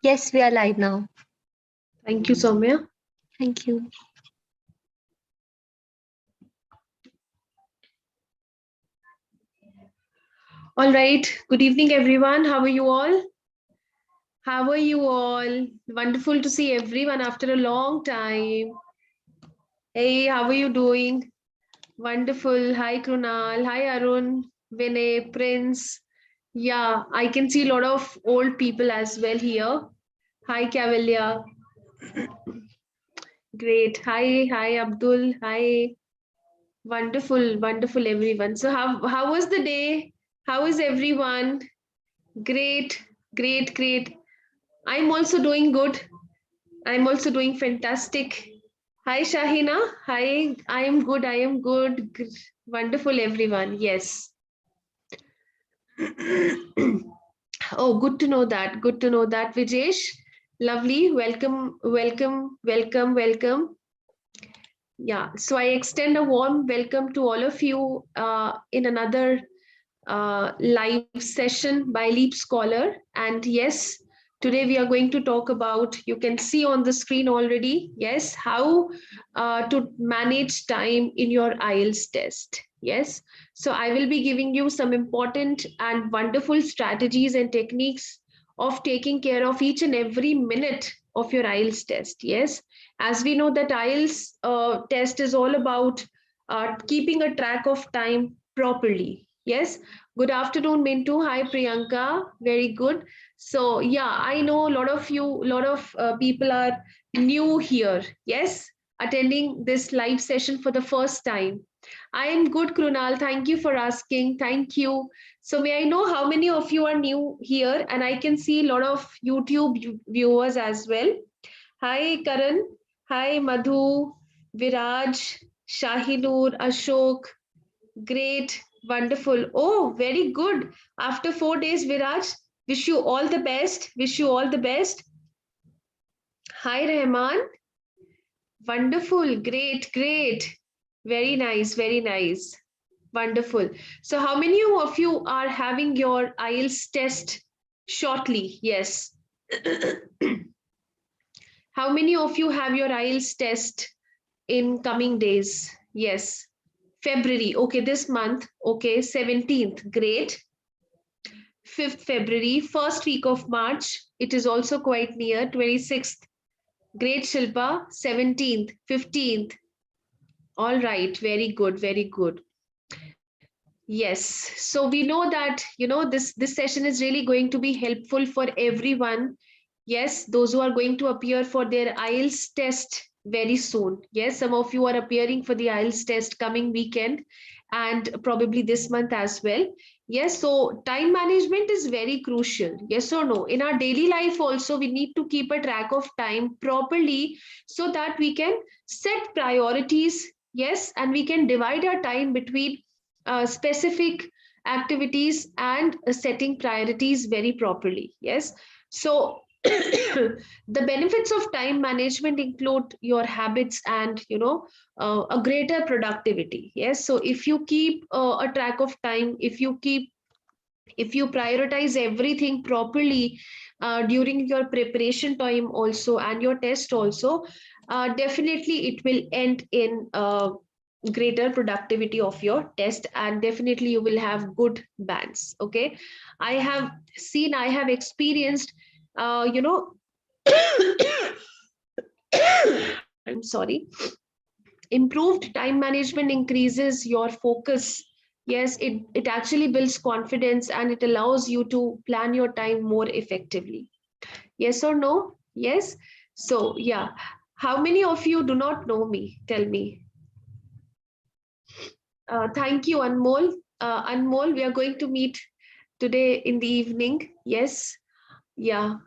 Yes, we are live now. Thank you, Soumya. Thank you. All right. Good evening, everyone. How are you all? How are you all? Wonderful to see everyone after a long time. Hey, how are you doing? Wonderful. Hi, Krunal. Hi, Arun, Vinay, Prince. Yeah, I can see a lot of old people as well here. Hi, Cavalier. Great. Hi, Abdul. Hi. Wonderful, wonderful, everyone. So, how was the day? How is everyone? Great, great. I'm also doing good. I'm also doing fantastic. Hi, Shahina. Hi, I am good. I am good. Wonderful, everyone. Yes. Oh, good to know that. Good to know that, Vijesh. Lovely. Welcome. Yeah. So I extend a warm welcome to all of you in another live session by LeapScholar. And yes, today we are going to talk about, you can see on the screen already, yes, how to manage time in your IELTS test. Yes, so I will be giving you some important and wonderful strategies and techniques of taking care of each and every minute of your IELTS test. Yes, as we know that IELTS test is all about keeping a track of time properly. Yes, good afternoon, Mintu. Hi, Priyanka. Very good. So, yeah, I know a lot of people are new here. Yes, attending this live session for the first time. I am good, Krunal. Thank you for asking. Thank you. So, may I know how many of you are new here? And I can see a lot of YouTube viewers as well. Hi, Karan. Hi, Madhu, Viraj, Shahinur, Ashok. Great, wonderful. Oh, very good. After 4 days, Viraj, wish you all the best. Wish you all the best. Hi, Rahman. Wonderful. Great. Very nice. Very nice. Wonderful. So, how many of you are having your IELTS test shortly? Yes. How many of you have your IELTS test in coming days? Yes. February. Okay, this month. Okay, 17th. Great. 5th February, first week of March. It is also quite near, 26th. Great, Shilpa. 17th, 15th. All right, very good, very good. Yes, so we know that, this session is really going to be helpful for everyone. Yes, those who are going to appear for their IELTS test very soon. Yes, some of you are appearing for the IELTS test coming weekend and probably this month as well. Yes, so time management is very crucial. Yes or no? In our daily life also, we need to keep a track of time properly so that we can set priorities. Yes, and we can divide our time between specific activities and setting priorities very properly. Yes, so the benefits of time management include your habits and a greater productivity. Yes, so if you keep a track of time, if you prioritize everything properly during your preparation time also and your test also, definitely it will end in greater productivity of your test, and definitely you will have good bands. Okay, I have experienced you know I'm sorry, improved time management increases your focus. Yes, it actually builds confidence and it allows you to plan your time more effectively. Yes or no? Yes. So yeah, how many of you do not know me? Tell me. Thank you, Anmol. Anmol, we are going to meet today in the evening. Yes. Yeah.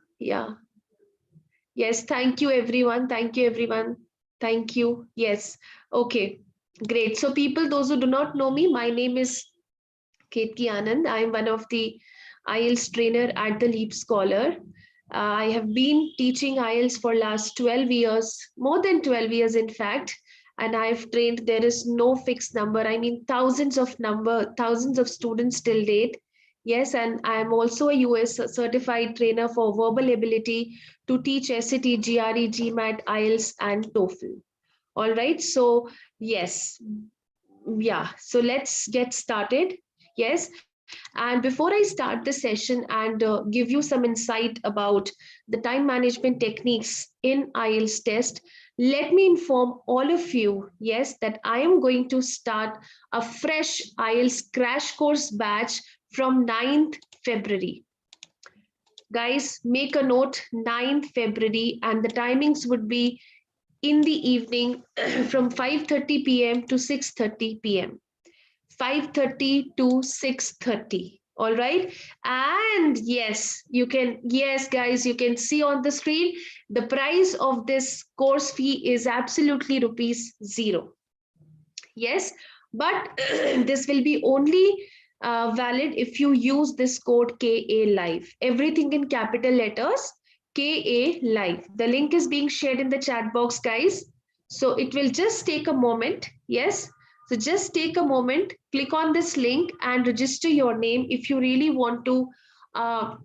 Yes, thank you everyone. Thank you everyone. Thank you. Yes. Okay. Great. So people, those who do not know me, my name is Ketki Anand. I am one of the IELTS trainer at the LeapScholar. I have been teaching IELTS for last 12 years, more than 12 years in fact, and I've trained, there is no fixed number. I mean thousands of students till date. Yes, and I am also a US certified trainer for verbal ability to teach SAT, GRE, GMAT, IELTS, and TOEFL. All right, so yes, yeah, so let's get started. Yes, and before I start the session and give you some insight about the time management techniques in IELTS test, let me inform all of you, yes, that I am going to start a fresh IELTS crash course batch from 9th February. Guys, make a note, 9th February, and the timings would be in the evening from 5:30 p.m. to 6:30 p.m. 5:30 to 6:30. All right. And yes, you can, yes, guys, you can see on the screen the price of this course fee is absolutely rupees 0. Yes, but this will be only valid if you use this code KA Live. Everything in capital letters, KA Live. The link is being shared in the chat box, guys. So it will just take a moment. Yes. So just take a moment, click on this link and register your name if you really want to uh,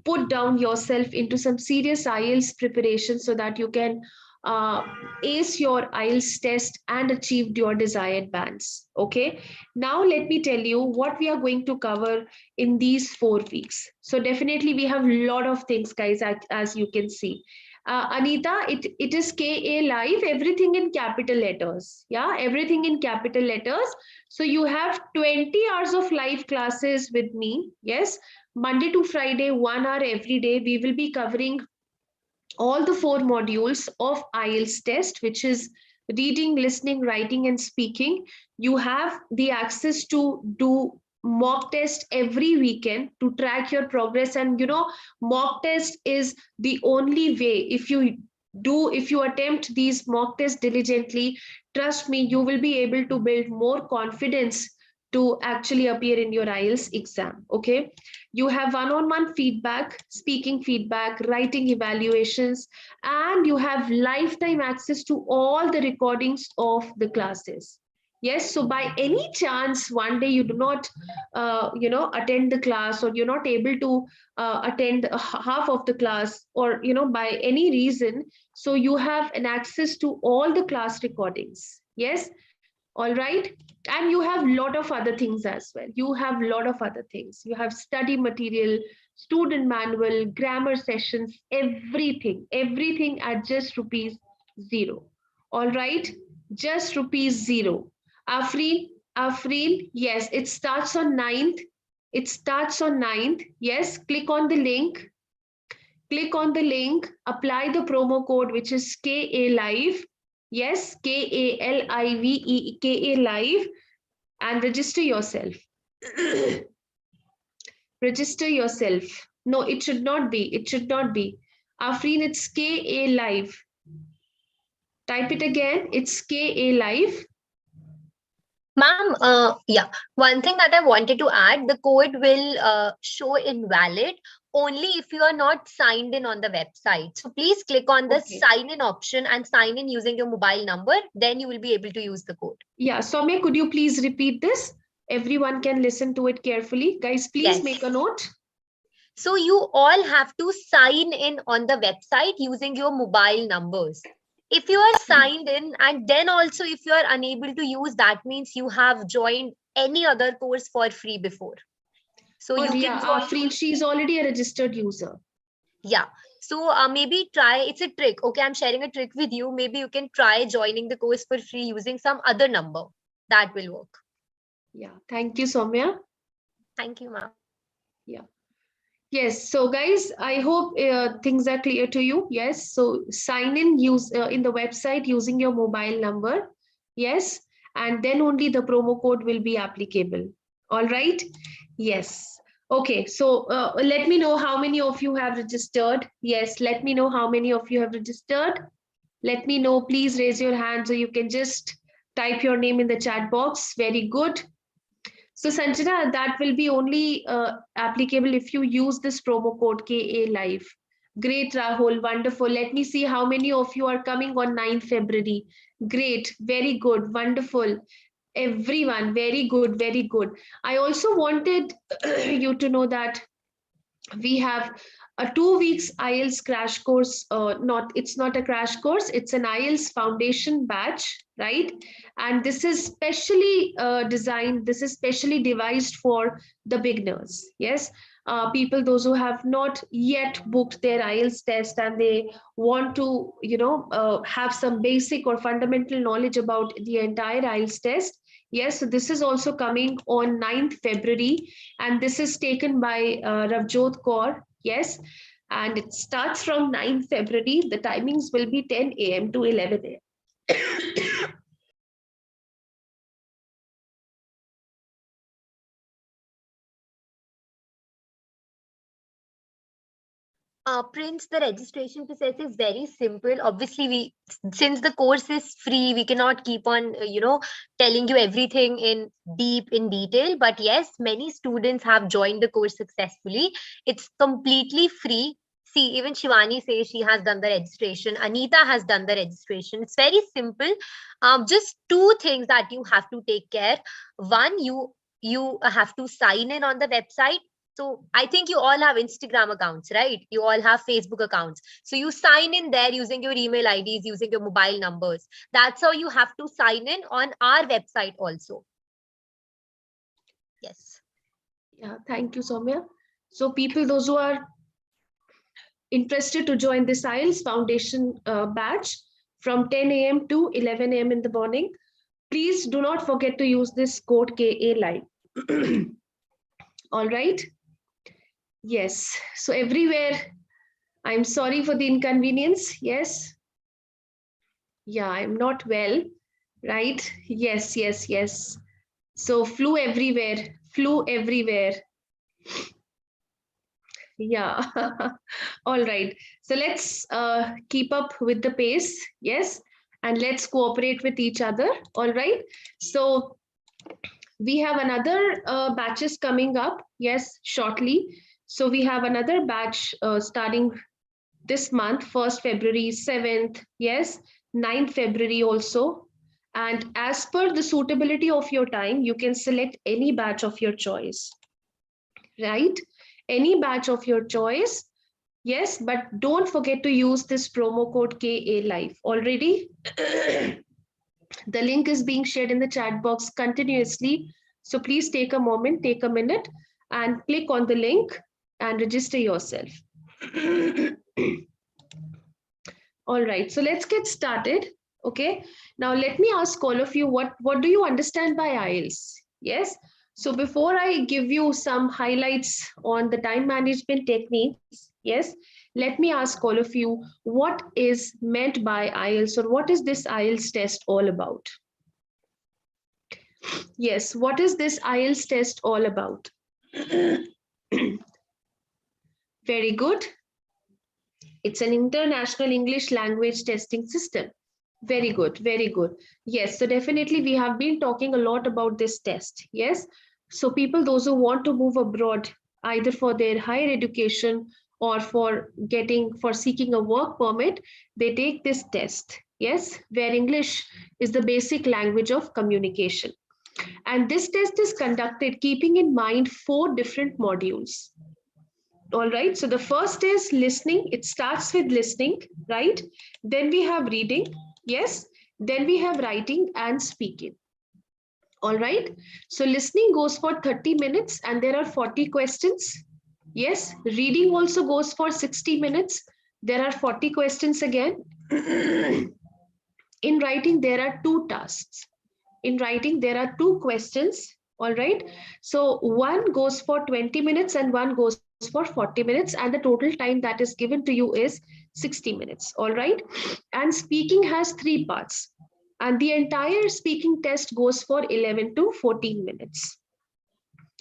put down yourself into some serious IELTS preparation so that you can uh, ace your IELTS test and achieve your desired bands. Okay. Now let me tell you what we are going to cover in these 4 weeks. So definitely we have a lot of things, guys, as you can see. Anita, it is KA Live, everything in capital letters. Yeah, everything in capital letters. So you have 20 hours of live classes with me. Yes, Monday to Friday, 1 hour every day. We will be covering all the 4 modules of IELTS test, which is reading, listening, writing, and speaking. You have the access to do mock test every weekend to track your progress. And mock test is the only way. If you attempt these mock tests diligently, trust me, you will be able to build more confidence to actually appear in your IELTS exam. Okay. You have one-on-one feedback, speaking feedback, writing evaluations, and you have lifetime access to all the recordings of the classes. Yes, so by any chance one day you do not, attend the class, or you're not able to attend half of the class, or by any reason, so you have an access to all the class recordings. Yes, all right, and you have a lot of other things as well. You have a lot of other things. You have study material, student manual, grammar sessions, everything at just rupees 0. All right, just rupees 0. Afreen, yes, it starts on 9th. It starts on 9th. Yes, click on the link. Click on the link, apply the promo code, which is KA Live. Yes, KALIVE, KA Live, and register yourself. Register yourself. No, it should not be. It should not be. Afreen, it's KA Live. Type it again. It's KA Live. Ma'am, yeah, one thing that I wanted to add, the code will show invalid only if you are not signed in on the website. So please click on the sign in option and sign in using your mobile number. Then you will be able to use the code. Yeah, Soumya, could you please repeat this? Everyone can listen to it carefully. Guys, please make a note. So you all have to sign in on the website using your mobile numbers. If you are signed in, and then also if you are unable to use, that means you have joined any other course for free before. So you can Afreen, she is already a registered user. Yeah. So maybe try, it's a trick. Okay, I'm sharing a trick with you. Maybe you can try joining the course for free using some other number. That will work. Yeah. Thank you, Soumya. Thank you, ma'am. Yeah. Yes, so guys, I hope things are clear to you. Yes, so sign in in the website using your mobile number. Yes, and then only the promo code will be applicable. All right. Yes. Okay, so let me know how many of you have registered. Yes, let me know how many of you have registered. Let me know. Please raise your hand so you can just type your name in the chat box. Very good. So Sanjana, that will be only applicable if you use this promo code KA Live. Great, Rahul, wonderful. Let me see how many of you are coming on 9th February. Great, very good, wonderful. Everyone, very good, very good. I also wanted you to know that we have a 2 weeks IELTS crash course. It's not a crash course, it's an IELTS foundation batch, right? And this is specially designed, this is specially devised for the beginners. Yes, people, those who have not yet booked their IELTS test and they want to, have some basic or fundamental knowledge about the entire IELTS test. Yes, so this is also coming on 9th February, and this is taken by Ravjot Kaur. Yes, and it starts from 9th February. The timings will be 10 a.m. to 11 a.m. Prince, the registration process is very simple. Obviously, since the course is free, we cannot keep on, telling you everything in detail. But yes, many students have joined the course successfully. It's completely free. See, even Shivani says she has done the registration. Anita has done the registration. It's very simple. Just two things that you have to take care. One, you have to sign in on the website. So I think you all have Instagram accounts, right? You all have Facebook accounts. So you sign in there using your email IDs, using your mobile numbers. That's how you have to sign in on our website also. Yes. Yeah, thank you, Soumya. So people, those who are interested to join this IELTS Foundation batch from 10 a.m. to 11 a.m. in the morning, please do not forget to use this code KA line. All right. Yes, so everywhere, I'm sorry for the inconvenience. Yes. Yeah, I'm not well, right? Yes, yes, yes. So flu everywhere, flu everywhere. Yeah. All right. So let's keep up with the pace. Yes. And let's cooperate with each other. All right. So we have another batches coming up. Yes, shortly. So we have another batch starting this month, 1st February, 7th, yes, 9th February also. And as per the suitability of your time, you can select any batch of your choice, right? Any batch of your choice. Yes, but don't forget to use this promo code KA Live. Already, the link is being shared in the chat box continuously. So please take a moment, take a minute and click on the link and register yourself. All right, so let's get started. Okay, now let me ask all of you, what do you understand by IELTS? Yes, so before I give you some highlights on the time management techniques, yes, let me ask all of you, what is meant by IELTS, or what is this IELTS test all about? Yes, what is this IELTS test all about? Very good. It's an international English language testing system. Very good, very good. Yes, so definitely we have been talking a lot about this test. Yes, so people, those who want to move abroad, either for their higher education or for seeking a work permit, they take this test. Yes, where English is the basic language of communication. And this test is conducted keeping in mind 4 different modules. All right, so the first is listening. It starts with listening, right? Then we have reading, yes. Then we have writing and speaking. All right, so listening goes for 30 minutes and there are 40 questions. Yes, reading also goes for 60 minutes. There are 40 questions again. In writing, there are 2 tasks. In writing, there are 2 questions. All right, so one goes for 20 minutes and one goes for 40 minutes, and the total time that is given to you is 60 minutes. All right, and speaking has 3 parts, and the entire speaking test goes for 11 to 14 minutes.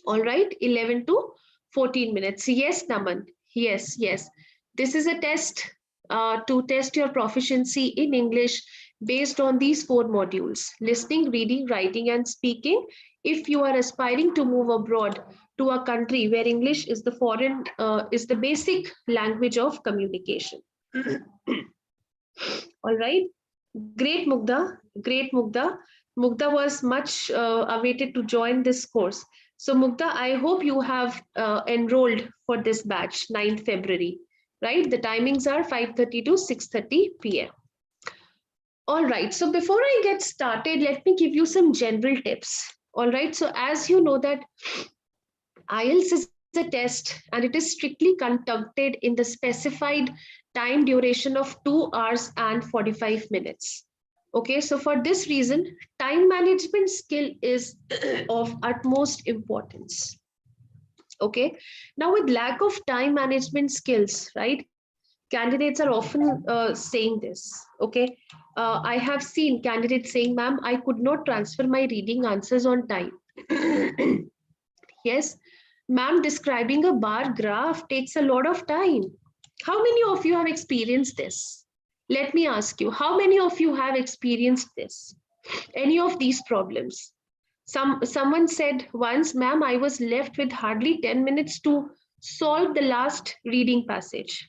All right, 11 to 14 minutes. Yes, Naman. Yes, yes. This is a test to test your proficiency in English based on these 4 modules: listening, reading, writing, and speaking. If you are aspiring to move abroad to a country where English is is the basic language of communication. All right. Great, Mugdha. Great, Mugdha. Mugdha was much awaited to join this course. So Mugdha, I hope you have enrolled for this batch, 9th February, right? The timings are 5:30 to 6:30 p.m. All right, so before I get started, let me give you some general tips. All right, so as you know that IELTS is a test and it is strictly conducted in the specified time duration of 2 hours and 45 minutes. Okay, so for this reason, time management skill is of utmost importance. Okay, now with lack of time management skills, right? Candidates are often saying this. Okay, I have seen candidates saying, ma'am, I could not transfer my reading answers on time. Yes, ma'am, describing a bar graph takes a lot of time. How many of you have experienced this? Let me ask you, how many of you have experienced this? Any of these problems? Someone said once, ma'am, I was left with hardly 10 minutes to solve the last reading passage.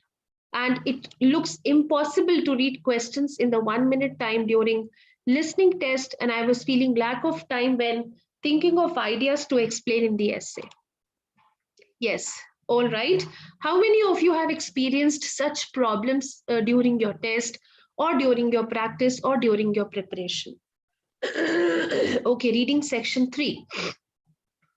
And it looks impossible to read questions in the 1 minute time during listening test. And I was feeling lack of time when thinking of ideas to explain in the essay. Yes, all right. How many of you have experienced such problems during your test or during your practice or during your preparation? Okay, reading section 3.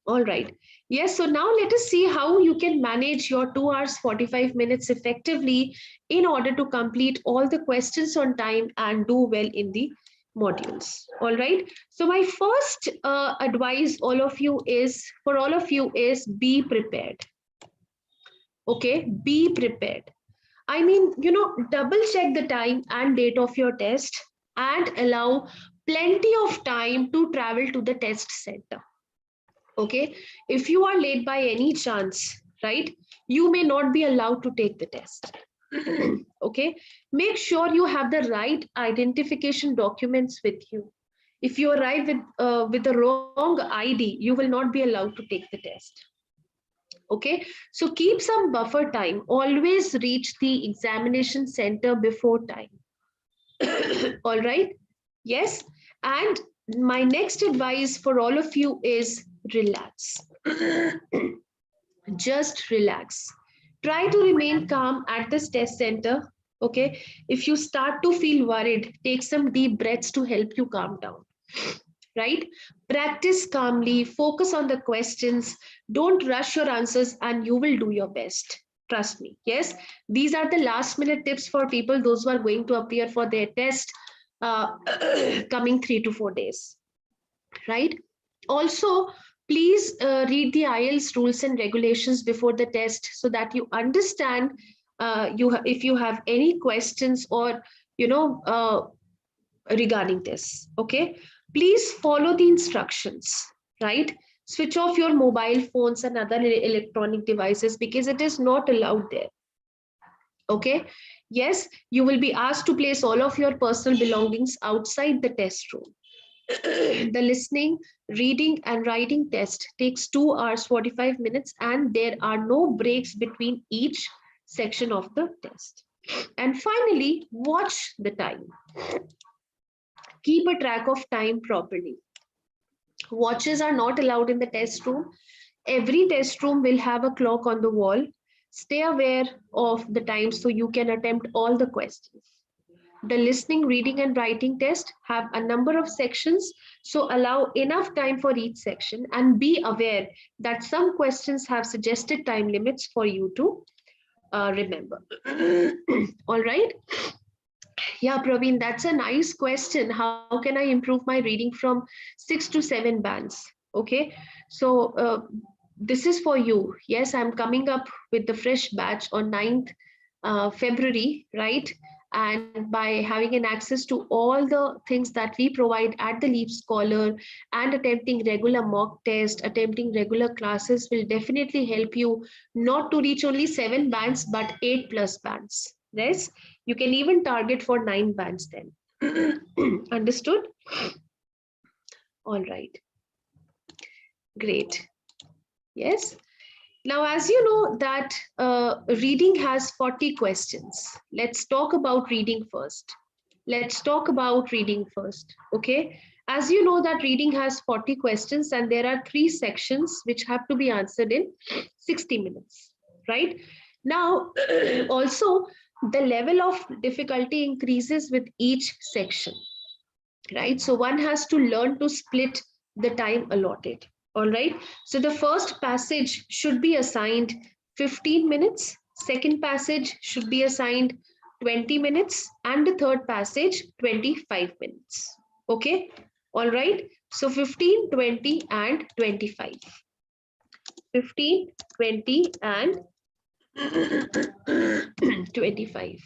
All right. Yes, so now let us see how you can manage your 2 hours 45 minutes effectively in order to complete all the questions on time and do well in the modules. All right. So my first advice for all of you is be prepared. Okay, be prepared. I mean, double check the time and date of your test and allow plenty of time to travel to the test center. Okay, if you are late by any chance, right, you may not be allowed to take the test. Okay, make sure you have the right identification documents with you. If you arrive with the wrong ID, you will not be allowed to take the test. Okay, so keep some buffer time. Always reach the examination center before time. All right, yes. And my next advice for all of you is relax. Just relax. Try to remain calm at this test center. Okay, if you start to feel worried, take some deep breaths to help you calm down. Right? Practice calmly, focus on the questions, don't rush your answers, and you will do your best. Trust me. Yes, these are the last minute tips for people, those who are going to appear for their test coming 3 to 4 days. Right? Also, please read the IELTS rules and regulations before the test so that you understand if you have any questions or regarding this. Okay, please follow the instructions, right? Switch off your mobile phones and other electronic devices because it is not allowed there. Okay, yes, you will be asked to place all of your personal belongings outside the test room. The listening, reading and writing test takes 2 hours 45 minutes and there are no breaks between each section of the test. And finally, watch the time. Keep a track of time properly. Watches are not allowed in the test room. Every test room will have a clock on the wall. Stay aware of the time so you can attempt all the questions. The listening, reading and writing test have a number of sections, so allow enough time for each section and be aware that some questions have suggested time limits for you to remember. All right. Yeah, Praveen, that's a nice question. How can I improve my reading from 6 to 7 bands? Okay, so this is for you. Yes, I'm coming up with the fresh batch on 9th February, right? And by having an access to all the things that we provide at the LeapScholar and attempting regular mock test, attempting regular classes will definitely help you not to reach only 7 bands, but 8+ bands. Yes, you can even target for 9 bands then. Understood? All right. Great. Yes. Now, as you know that reading has 40 questions. Let's talk about reading first. Okay. As you know that reading has 40 questions and there are 3 sections which have to be answered in 60 minutes, right? Now, also the level of difficulty increases with each section, right? So one has to learn to split the time allotted, all right? So the first passage should be assigned 15 minutes, second passage should be assigned 20 minutes, and the third passage 25 minutes, okay? All right, so 15, 20, and 25. 15, 20, and 25.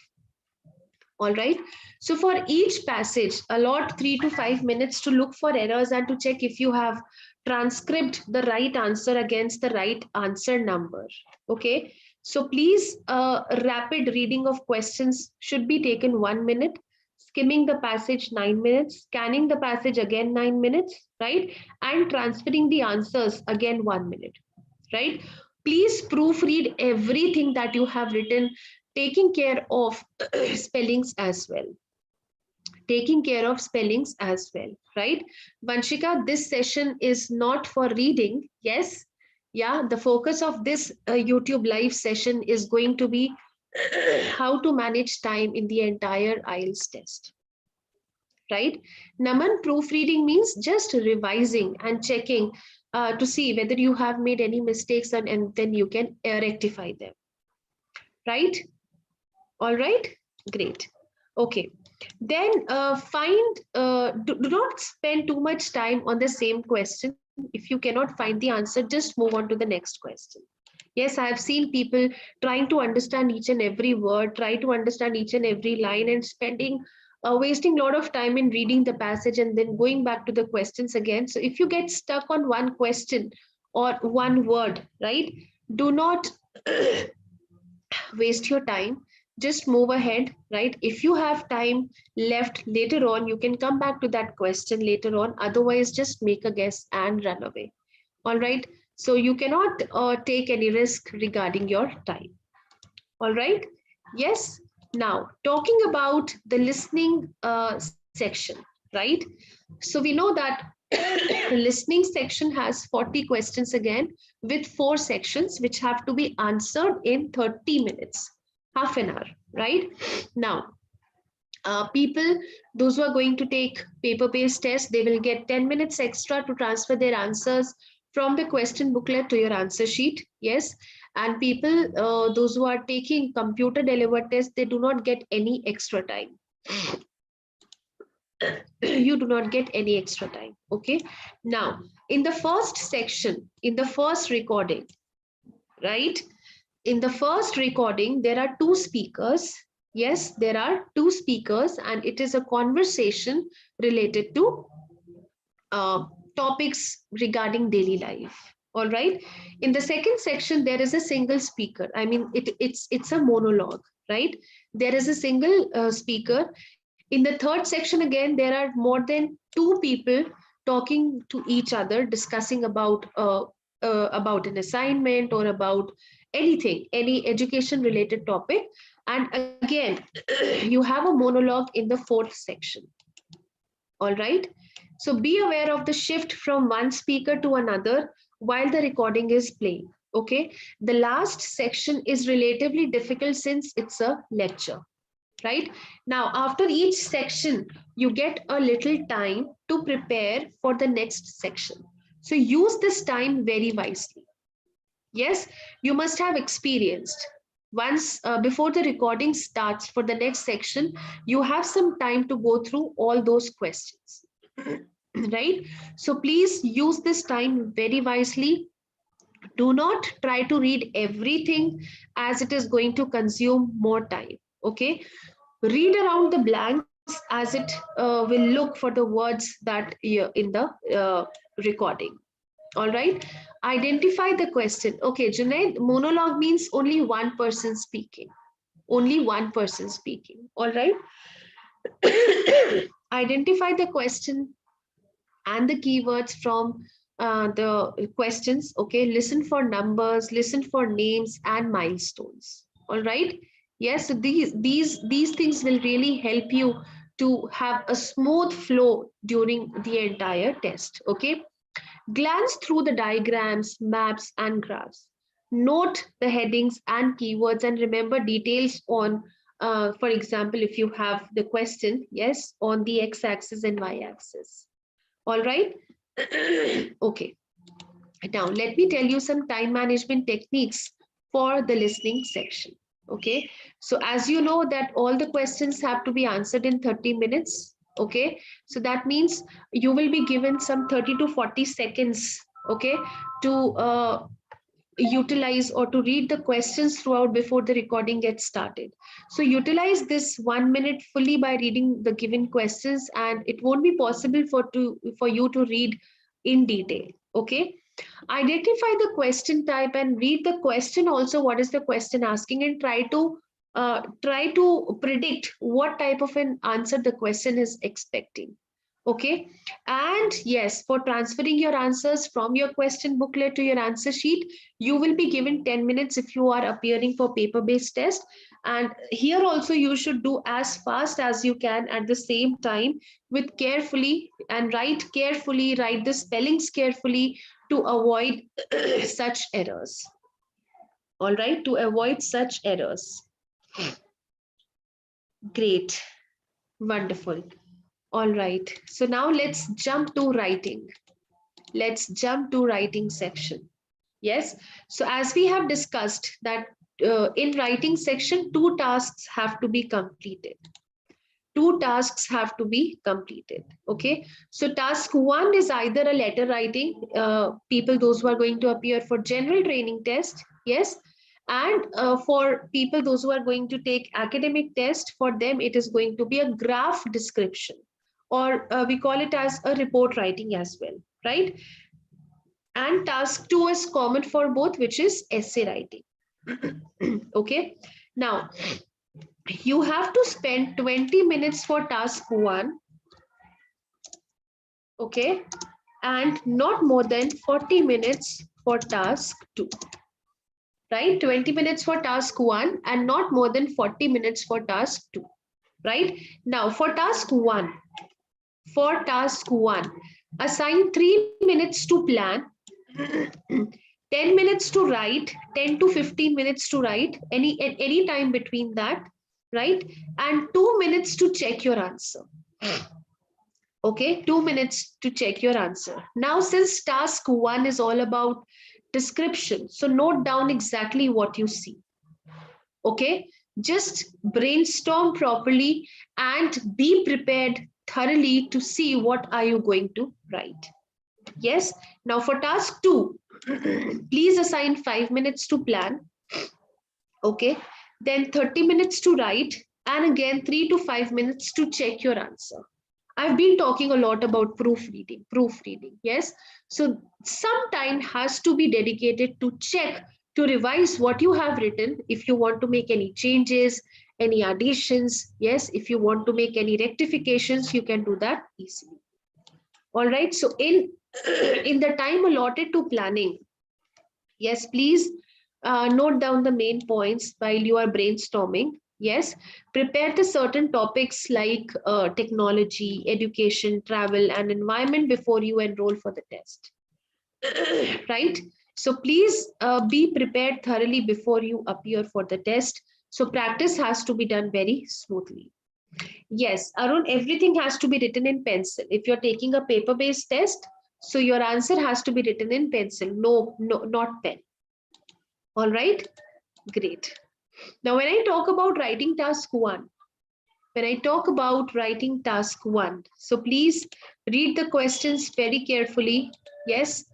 All right, so for each passage, allot 3 to 5 minutes to look for errors and to check if you have transcribed the right answer against the right answer number. Okay, so please, rapid reading of questions should be taken 1 minute, skimming the passage 9 minutes, scanning the passage again 9 minutes, right? And transferring the answers again 1 minute, right? Please proofread everything that you have written, taking care of spellings as well. Taking care of spellings as well, right? Vanshika, this session is not for reading. Yes. Yeah, the focus of this YouTube live session is going to be how to manage time in the entire IELTS test, right? Naman, proofreading means just revising and checking to see whether you have made any mistakes and then you can rectify them, right? All right, great. Okay, then do not spend too much time on the same question. If you cannot find the answer, just move on to the next question. Yes, I have seen people trying to understand each and every word, try to understand each and every line, and wasting a lot of time in reading the passage and then going back to the questions again. So if you get stuck on one question or one word, right, do not waste your time. Just move ahead, right? If you have time left later on, you can come back to that question later on. Otherwise, just make a guess and run away. All right. So you cannot take any risk regarding your time. All right. Yes. Now, talking about the listening section, right? So we know that the listening section has 40 questions again with 4 sections which have to be answered in 30 minutes, half an hour, right? Now, people, those who are going to take paper-based test, they will get 10 minutes extra to transfer their answers from the question booklet to your answer sheet. Yes. And people, those who are taking computer delivered test, they do not get any extra time. You do not get any extra time. Okay. Now, in the first section, in the first recording, right? In the first recording, there are 2 speakers. Yes, there are 2 speakers, and it is a conversation related to topics regarding daily life. All right. In the second section, there is a single speaker. I mean, it's a monologue, right? There is a single speaker. In the third section, again, there are more than 2 people talking to each other, discussing about an assignment or about anything, any education related topic. And again, you have a monologue in the 4th section. All right. So be aware of the shift from one speaker to another while the recording is playing. Okay. The last section is relatively difficult since it's a lecture. Right now, after each section, you get a little time to prepare for the next section. So use this time very wisely. Yes, you must have experienced once before the recording starts for the next section, you have some time to go through all those questions, right? So please use this time very wisely. Do not try to read everything as it is going to consume more time. Okay. Read around the blanks as it will look for the words that you're in the recording. All right. Identify the question. Okay, Junaid, monologue means only one person speaking. Only one person speaking. All right. Identify the question and the keywords from the questions. Okay. Listen for numbers, listen for names and milestones. All right. Yes, so these things will really help you to have a smooth flow during the entire test. Okay, glance through the diagrams, maps, and graphs. Note the headings and keywords and remember details on, for example, if you have the question, yes, on the x-axis and y-axis. All right. Okay. Now, let me tell you some time management techniques for the listening section. Okay. So as you know that all the questions have to be answered in 30 minutes. Okay. So that means you will be given some 30 to 40 seconds. Okay. To utilize or to read the questions throughout before the recording gets started. So utilize this 1 minute fully by reading the given questions, and it won't be possible for you to read in detail. Okay. Identify the question type and read the question also, what is the question asking, and try to predict what type of an answer the question is expecting. Okay. And yes, for transferring your answers from your question booklet to your answer sheet, you will be given 10 minutes if you are appearing for paper-based test. And here also you should do as fast as you can at the same time, with carefully, and write carefully, write the spellings carefully to avoid such errors. All right, to avoid such errors. Great. Wonderful. All right, so now let's jump to writing. Let's jump to writing section. Yes, so as we have discussed that in writing section, 2 tasks have to be completed. 2 tasks have to be completed. Okay, so task 1 is either a letter writing, people those who are going to appear for general training test. Yes, and for people those who are going to take academic test, for them it is going to be a graph description, or we call it as a report writing as well, right? And task 2 is common for both, which is essay writing. Okay, now you have to spend 20 minutes for task 1, okay, and not more than 40 minutes for task 2, right? 20 minutes for task 1 and not more than 40 minutes for task 2, right? Now for task 1, assign 3 minutes to plan, 10 minutes to write, 10 to 15 minutes to write, any time between that, right? And 2 minutes to check your answer. Okay, 2 minutes to check your answer. Now, since task 1 is all about description, so note down exactly what you see. Okay, just brainstorm properly and be prepared thoroughly to see what are you going to write. Yes, now for task 2, please assign 5 minutes to plan. Okay, then 30 minutes to write, and again 3 to 5 minutes to check your answer. I've been talking a lot about proofreading, yes. So some time has to be dedicated to check, to revise what you have written. If you want to make any changes, any additions, yes, if you want to make any rectifications, you can do that easily. All right, so in the time allotted to planning, yes, please note down the main points while you are brainstorming. Yes, prepare the certain topics like technology, education, travel, and environment before you enroll for the test. Right? So please be prepared thoroughly before you appear for the test. So practice has to be done very smoothly. Yes, Arun, everything has to be written in pencil. If you're taking a paper-based test, so your answer has to be written in pencil. No, not pen. All right, great. Now, when I talk about writing task 1, so please read the questions very carefully. Yes,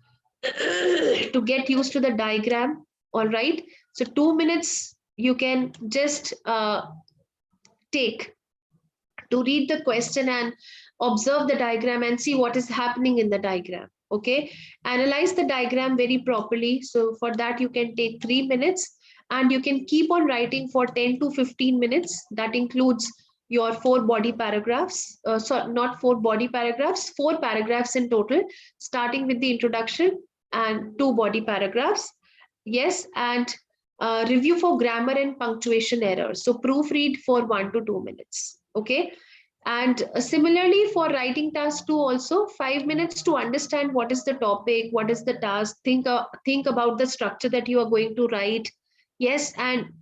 to get used to the diagram. All right. So 2 minutes you can just take to read the question and observe the diagram and see what is happening in the diagram. Okay, analyze the diagram very properly. So for that you can take 3 minutes, and you can keep on writing for 10 to 15 minutes. That includes your 4 body paragraphs, so not 4 body paragraphs, 4 paragraphs in total, starting with the introduction and 2 body paragraphs. Yes, and review for grammar and punctuation errors. So proofread for 1 to 2 minutes. Okay, And similarly for writing task 2 also, 5 minutes to understand what is the topic, what is the task, think about the structure that you are going to write. Yes, and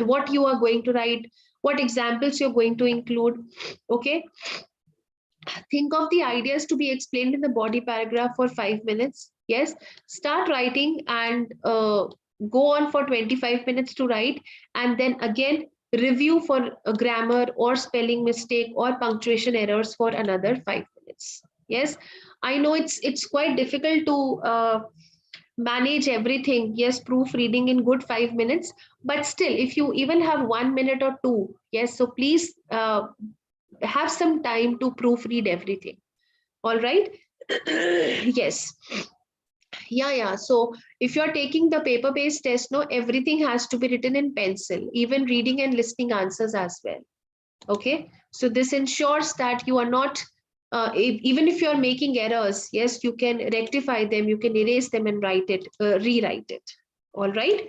what you are going to write, what examples you're going to include. Okay, think of the ideas to be explained in the body paragraph for 5 minutes. Yes, start writing and go on for 25 minutes to write, and then again review for a grammar or spelling mistake or punctuation errors for another 5 minutes. Yes, I know it's quite difficult to manage everything. Yes, proofreading in good 5 minutes, but still if you even have 1 minute or two, yes, so please have some time to proofread everything. All right. Yes. Yeah. So if you're taking the paper-based test, no, everything has to be written in pencil, even reading and listening answers as well. Okay. So this ensures that you are not, even if you're making errors, yes, you can rectify them, you can erase them and rewrite it. All right.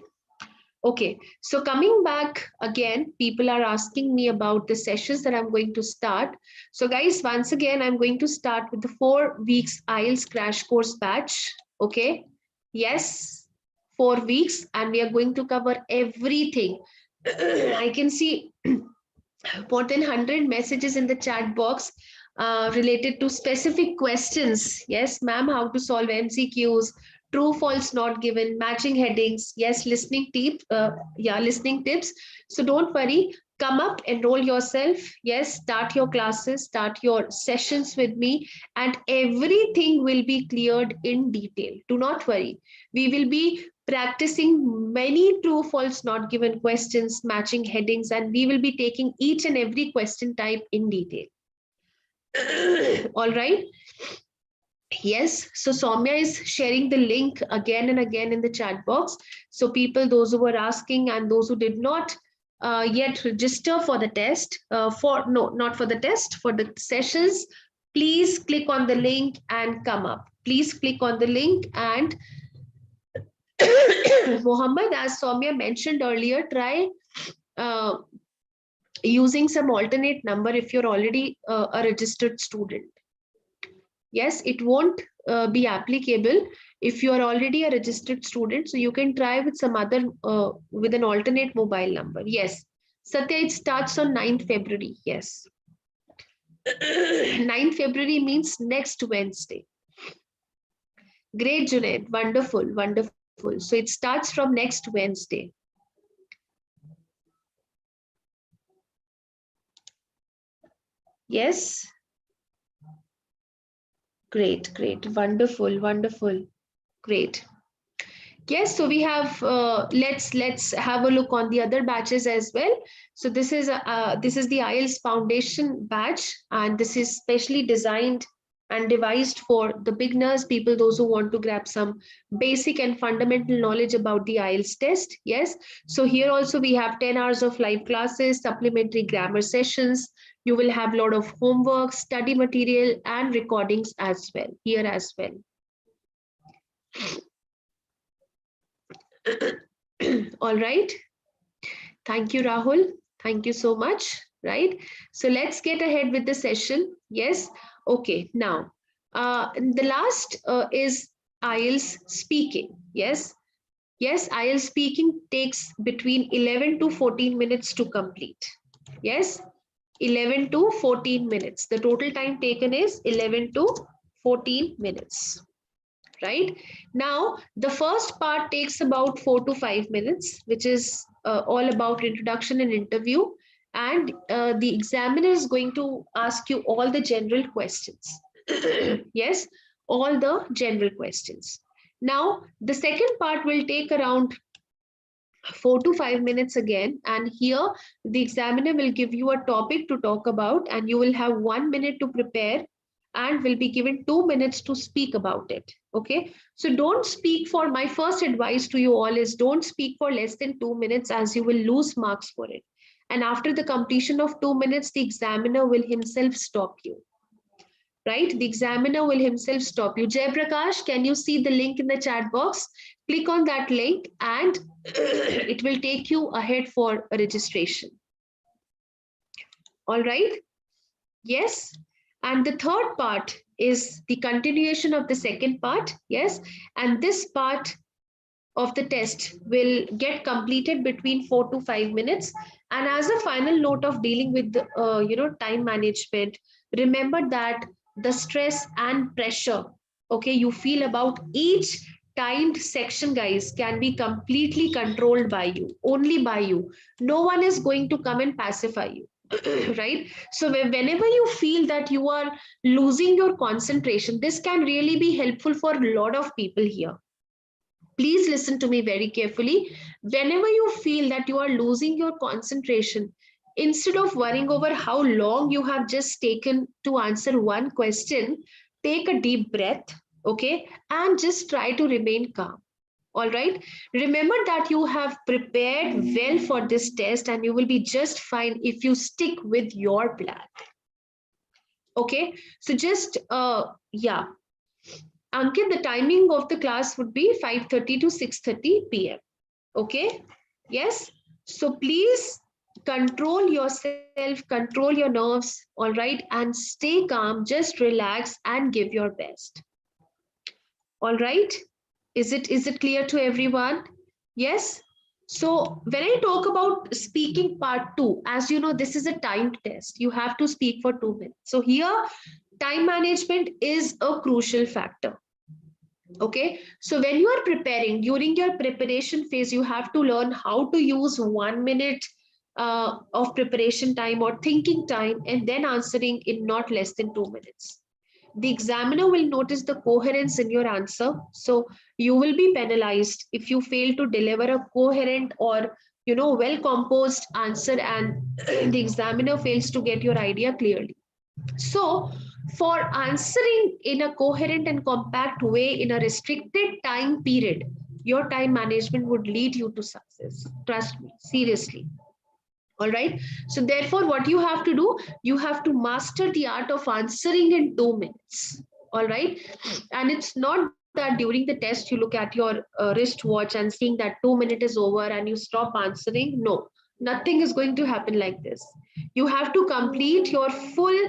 Okay, so coming back again, people are asking me about the sessions that I'm going to start. So guys, once again, I'm going to start with the 4 weeks IELTS crash course batch. Okay, yes, 4 weeks, and we are going to cover everything. I can see more than 100 messages in the chat box related to specific questions. Yes, ma'am, how to solve MCQs, true, false, not given, matching headings. Yes, listening tips. Listening tips. So don't worry. Come up, enroll yourself. Yes, start your classes, start your sessions with me, and everything will be cleared in detail. Do not worry. We will be practicing many true, false, not given questions, matching headings, and we will be taking each and every question type in detail. All right. Yes, so Soumya is sharing the link again and again in the chat box. So people, those who were asking and those who did not yet register for the test, not for the test, for the sessions, please click on the link and come up. Please click on the link, and Mohammed, as Soumya mentioned earlier, try uh, using some alternate number if you're already a registered student. Yes, it won't be applicable if you are already a registered student. So you can try with some other, with an alternate mobile number. Yes. Satya, it starts on 9th February. Yes. 9th February means next Wednesday. Great, Junaid. Wonderful, wonderful. So it starts from next Wednesday. Yes. Great, great. Wonderful, wonderful. Great. Yes, so we have let's have a look on the other batches as well. So this is the IELTS Foundation batch, and this is specially designed and devised for the beginners, people, those who want to grab some basic and fundamental knowledge about the IELTS test. Yes, so here also we have 10 hours of live classes, supplementary grammar sessions. You will have a lot of homework, study material, and recordings as well, here as well. All right. Thank you, Rahul. Thank you so much. Right. So let's get ahead with the session. Yes. Okay. Now, the last is IELTS speaking. Yes. Yes. IELTS speaking takes between 11 to 14 minutes to complete. Yes. 11 to 14 minutes. The total time taken is 11 to 14 minutes. Right now, the first part takes about 4 to 5 minutes, which is all about introduction and interview, and the examiner is going to ask you all the general questions. Yes, all the general questions. Now the second part will take around 4 to 5 minutes again, and here the examiner will give you a topic to talk about, and you will have 1 minute to prepare and will be given 2 minutes to speak about it. Okay, so don't speak for, my first advice to you all is don't speak for less than 2 minutes, as you will lose marks for it. And after the completion of 2 minutes, the examiner will himself stop you. Right, the examiner will himself stop you. Jay Prakash, can you see the link in the chat box? Click on that link and it will take you ahead for a registration. All right. Yes. And the third part is the continuation of the second part. Yes. And this part of the test will get completed between 4 to 5 minutes. And as a final note of dealing with the, time management, remember that the stress and pressure, okay, you feel about each timed section, guys, can be completely controlled by you, only by you. No one is going to come and pacify you. Right? So whenever you feel that you are losing your concentration, this can really be helpful for a lot of people here. Please listen to me very carefully. Whenever you feel that you are losing your concentration, instead of worrying over how long you have just taken to answer one question, take a deep breath, okay, and just try to remain calm. All right. Remember that you have prepared well for this test and you will be just fine if you stick with your plan. Okay. So just, yeah. Ankit, the timing of the class would be 5:30 to 6:30 p.m. Okay. Yes. So please control yourself, control your nerves. All right. And stay calm. Just relax and give your best. All right. Is it clear to everyone? Yes. So when I talk about speaking part 2, as you know, this is a timed test. You have to speak for 2 minutes. So here, time management is a crucial factor. Okay. So when you are preparing, during your preparation phase, you have to learn how to use 1 minute of preparation time or thinking time and then answering in not less than 2 minutes. The examiner will notice the coherence in your answer. So you will be penalized if you fail to deliver a coherent or well composed answer and the examiner fails to get your idea clearly. So for answering in a coherent and compact way in a restricted time period, your time management would lead you to success. Trust me, seriously. All right. So therefore, what you have to do, you have to master the art of answering in 2 minutes. All right. And it's not that during the test you look at your wristwatch and seeing that 2 minutes is over and you stop answering. No, nothing is going to happen like this. You have to complete your full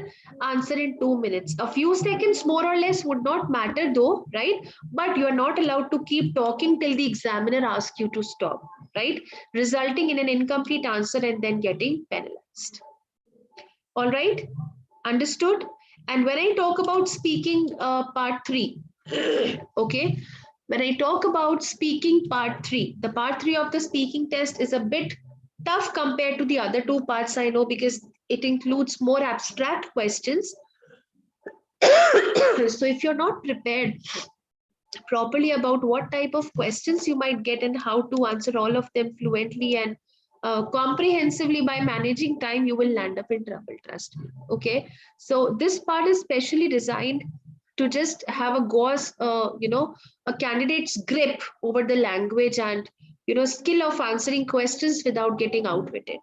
answer in 2 minutes. A few seconds more or less would not matter though, right? But you are not allowed to keep talking till the examiner asks you to stop, right? Resulting in an incomplete answer and then getting penalized. All right, understood? And when I talk about speaking part 3, okay, when I talk about speaking part 3, the part 3 of the speaking test is a bit tough compared to the other two parts, I know, because it includes more abstract questions. So if you're not prepared properly about what type of questions you might get and how to answer all of them fluently and comprehensively by managing time, you will land up in trouble, trust me. Okay, so this part is specially designed to just have a gauze, a candidate's grip over the language and skill of answering questions without getting outwitted,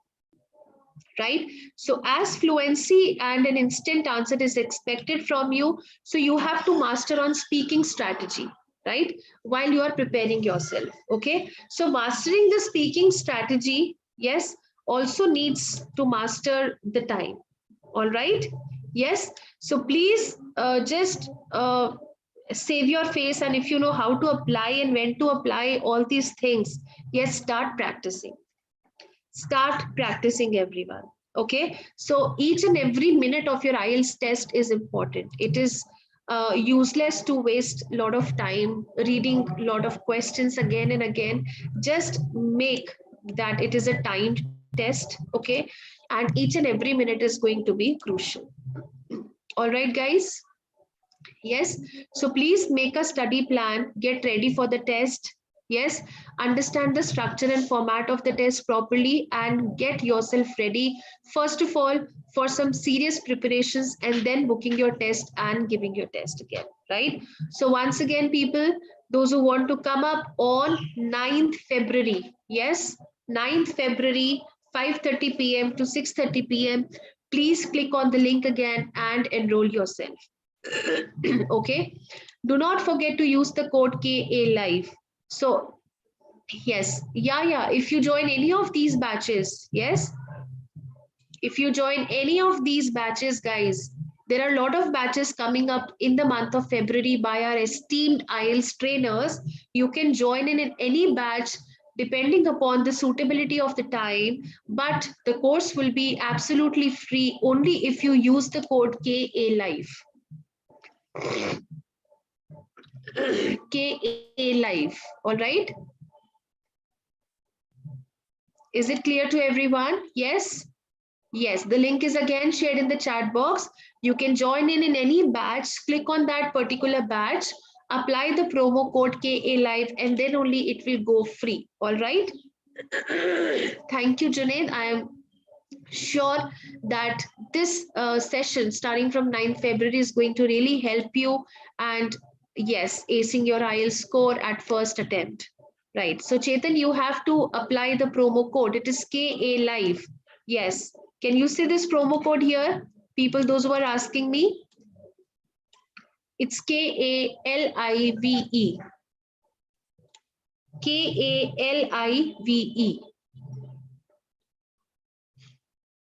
right? So as fluency and an instant answer is expected from you, so you have to master on speaking strategy, right? While you are preparing yourself, okay? So mastering the speaking strategy, yes, also needs to master the time, all right? Yes, so please just save your face, and if you know how to apply and when to apply all these things, yes, start practicing, everyone. Okay, so each and every minute of your IELTS test is important. It is useless to waste a lot of time reading a lot of questions again and again. Just make that it is a timed test, okay, and each and every minute is going to be crucial. All right, guys. Yes, so please make a study plan, get ready for the test. Yes, understand the structure and format of the test properly and get yourself ready, first of all, for some serious preparations and then booking your test and giving your test again, right? So once again, people, those who want to come up on 9th February, yes, 9th February, 5:30 p.m. to 6:30 p.m., please click on the link again and enroll yourself. Okay, do not forget to use the code KA live. So yes, yeah, if you join any of these batches, yes, If you join any of these batches, guys, there are a lot of batches coming up in the month of February by our esteemed IELTS trainers. You can join in any batch depending upon the suitability of the time, but the course will be absolutely free only if you use the code KALIVE. KALIVE, all right? Is it clear to everyone? Yes? Yes, the link is again shared in the chat box. You can join in any batch, click on that particular batch, apply the promo code KALIVE, and then only it will go free. All right. Thank you, Junaid. I am sure that this session starting from 9th February is going to really help you, and yes, acing your IELTS score at first attempt. Right. So Chetan, you have to apply the promo code. It is KALIVE. Yes. Can you see this promo code here? People, those who are asking me, it's KALIVE. KALIVE.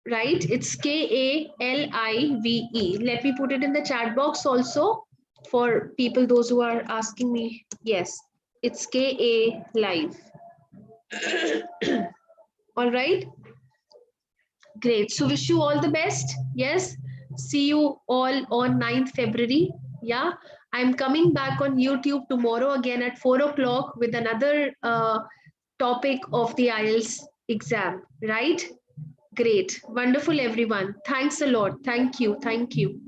Right? It's KALIVE. Let me put it in the chat box also for people, those who are asking me. Yes, it's KALIVE. All right. Great. So wish you all the best. Yes. See you all on 9th February. Yeah. I'm coming back on YouTube tomorrow again at 4 o'clock with another topic of the IELTS exam. Right? Great. Wonderful, everyone. Thanks a lot. Thank you. Thank you.